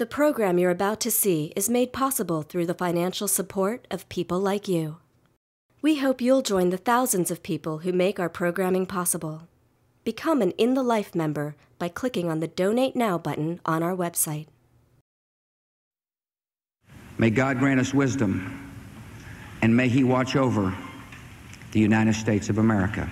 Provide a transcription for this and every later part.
The program you're about to see is made possible through the financial support of people like you. We hope you'll join the thousands of people who make our programming possible. Become an In the Life member by clicking on the Donate Now button on our website. May God grant us wisdom, and may He watch over the United States of America.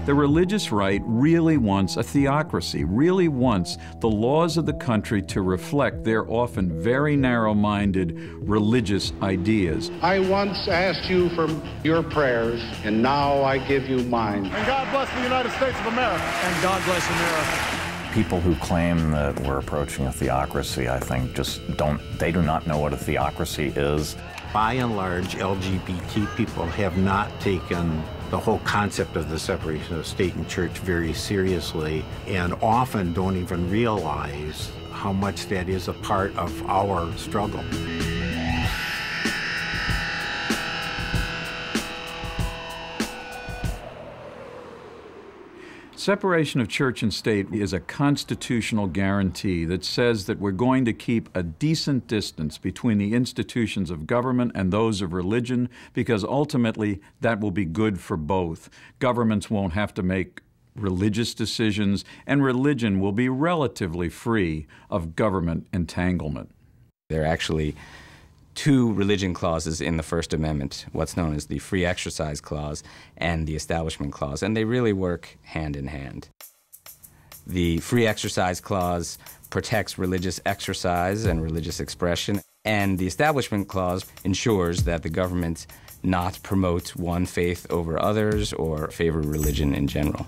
The religious right really wants a theocracy, really wants the laws of the country to reflect their often very narrow-minded religious ideas. I once asked you for your prayers, and now I give you mine. And God bless the United States of America. And God bless America. People who claim that we're approaching a theocracy, I think, they do not know what a theocracy is. By and large, LGBT people have not taken the whole concept of the separation of state and church very seriously, and often don't even realize how much that is a part of our struggle. Separation of church and state is a constitutional guarantee that says that we're going to keep a decent distance between the institutions of government and those of religion, because ultimately that will be good for both. Governments won't have to make religious decisions, and religion will be relatively free of government entanglement. There are actually two religion clauses in the First Amendment, what's known as the Free Exercise Clause and the Establishment Clause, and they really work hand in hand. The Free Exercise Clause protects religious exercise and religious expression, and the Establishment Clause ensures that the government not promote one faith over others or favor religion in general.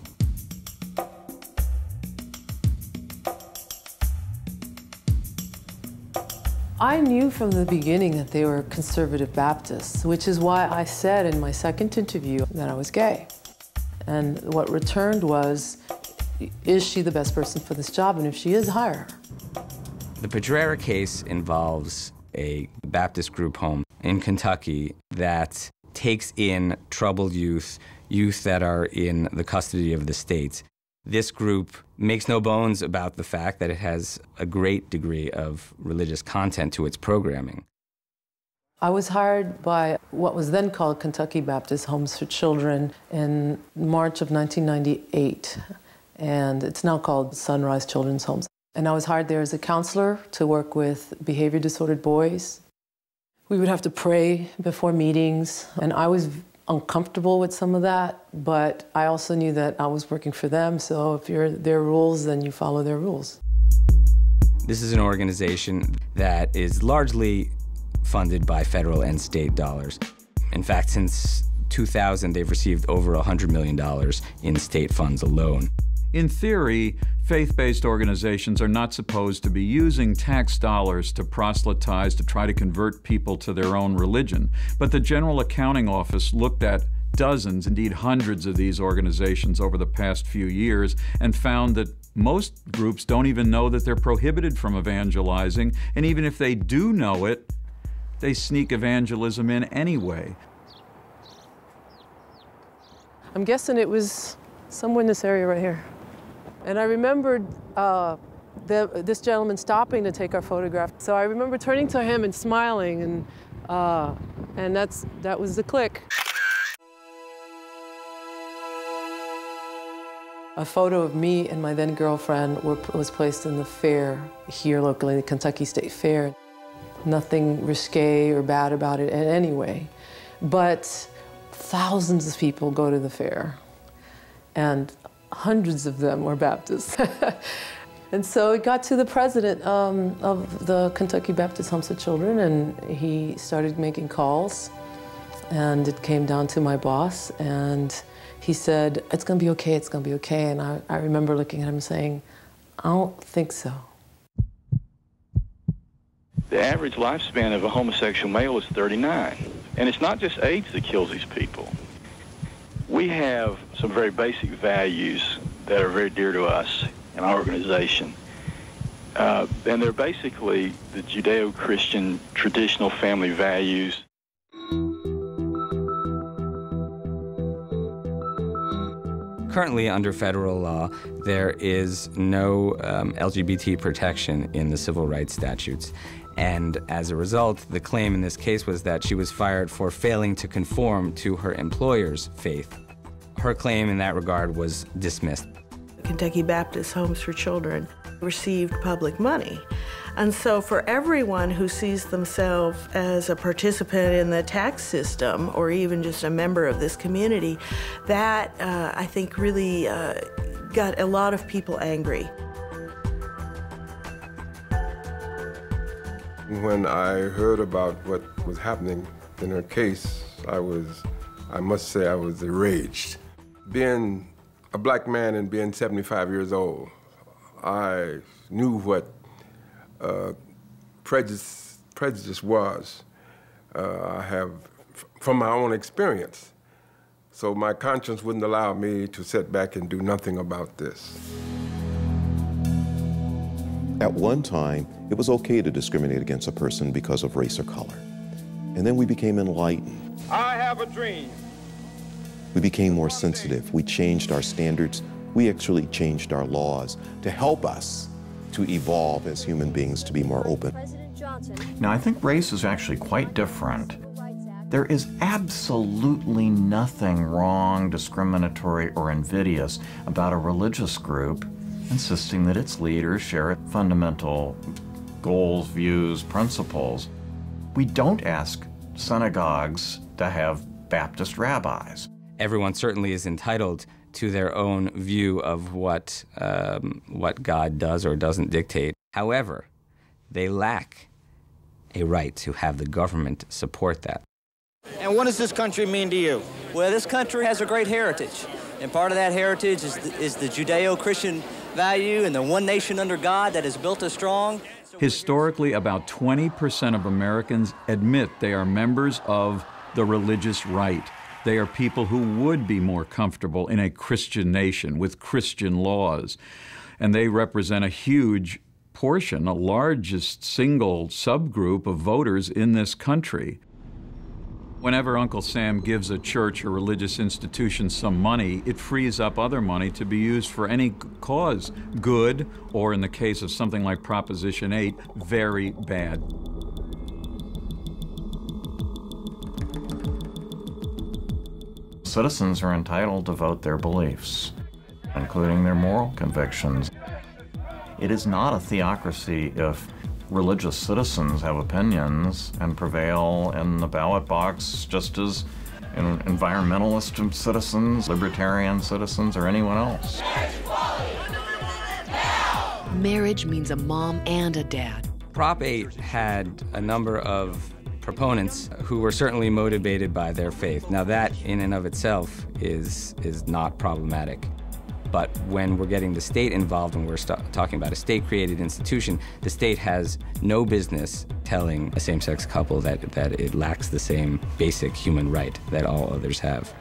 I knew from the beginning that they were conservative Baptists, which is why I said in my second interview that I was gay. And what returned was, is she the best person for this job? And if she is, hire her. The Pedrera case involves a Baptist group home in Kentucky that takes in troubled youth that are in the custody of the state. This group makes no bones about the fact that it has a great degree of religious content to its programming. I was hired by what was then called Kentucky Baptist Homes for Children in March of 1998, and it's now called Sunrise Children's Homes. And I was hired there as a counselor to work with behavior disordered boys. We would have to pray before meetings, and I was uncomfortable with some of that, but I also knew that I was working for them, so if you're their rules, then you follow their rules. This is an organization that is largely funded by federal and state dollars. In fact, since 2000, they've received over $100 million in state funds alone. In theory, faith-based organizations are not supposed to be using tax dollars to proselytize, to try to convert people to their own religion. But the General Accounting Office looked at dozens, indeed hundreds of these organizations over the past few years and found that most groups don't even know that they're prohibited from evangelizing, and even if they do know it, they sneak evangelism in anyway. I'm guessing it was somewhere in this area right here. And I remembered this gentleman stopping to take our photograph. So I remember turning to him and smiling, and that was the click. A photo of me and my then girlfriend was placed in the fair here locally, the Kentucky State Fair. Nothing risque or bad about it in any way. But thousands of people go to the fair, and hundreds of them were Baptists. And so it got to the president of the Kentucky Baptist Homes for Children, and he started making calls, and it came down to my boss, and he said, "It's gonna be okay, it's gonna be okay." And I remember looking at him and saying, "I don't think so." The average lifespan of a homosexual male is 39. And it's not just AIDS that kills these people. We have some very basic values that are very dear to us in our organization. And they're basically the Judeo-Christian traditional family values. Currently, under federal law, there is no LGBT protection in the civil rights statutes. And as a result, the claim in this case was that she was fired for failing to conform to her employer's faith. Her claim in that regard was dismissed. Kentucky Baptist Homes for Children received public money. And so for everyone who sees themselves as a participant in the tax system or even just a member of this community, that I think really got a lot of people angry. When I heard about what was happening in her case, I must say I was enraged. Being a black man and being 75 years old, I knew what prejudice was. I have from my own experience. So my conscience wouldn't allow me to sit back and do nothing about this. At one time, it was okay to discriminate against a person because of race or color. And then we became enlightened. I have a dream. We became more sensitive. We changed our standards. We actually changed our laws to help us to evolve as human beings to be more open. Now, I think race is actually quite different. There is absolutely nothing wrong, discriminatory, or invidious about a religious group insisting that its leaders share fundamental goals, views, principles. We don't ask synagogues to have Baptist rabbis. Everyone certainly is entitled to their own view of what God does or doesn't dictate. However, they lack a right to have the government support that. And what does this country mean to you? Well, this country has a great heritage. And part of that heritage is the Judeo-Christian value and the one nation under God that has built us strong. Historically, about 20% of Americans admit they are members of the religious right. They are people who would be more comfortable in a Christian nation with Christian laws. And they represent a huge portion, the largest single subgroup of voters in this country. Whenever Uncle Sam gives a church or religious institution some money, it frees up other money to be used for any cause, good, or in the case of something like Proposition 8, very bad. Citizens are entitled to vote their beliefs, including their moral convictions. It is not a theocracy if religious citizens have opinions and prevail in the ballot box just as environmentalist citizens, libertarian citizens, or anyone else. Marriage means a mom and a dad. Prop 8 had a number of proponents who were certainly motivated by their faith. Now that in and of itself is not problematic. But when we're getting the state involved and we're talking about a state-created institution, the state has no business telling a same-sex couple that it lacks the same basic human right that all others have.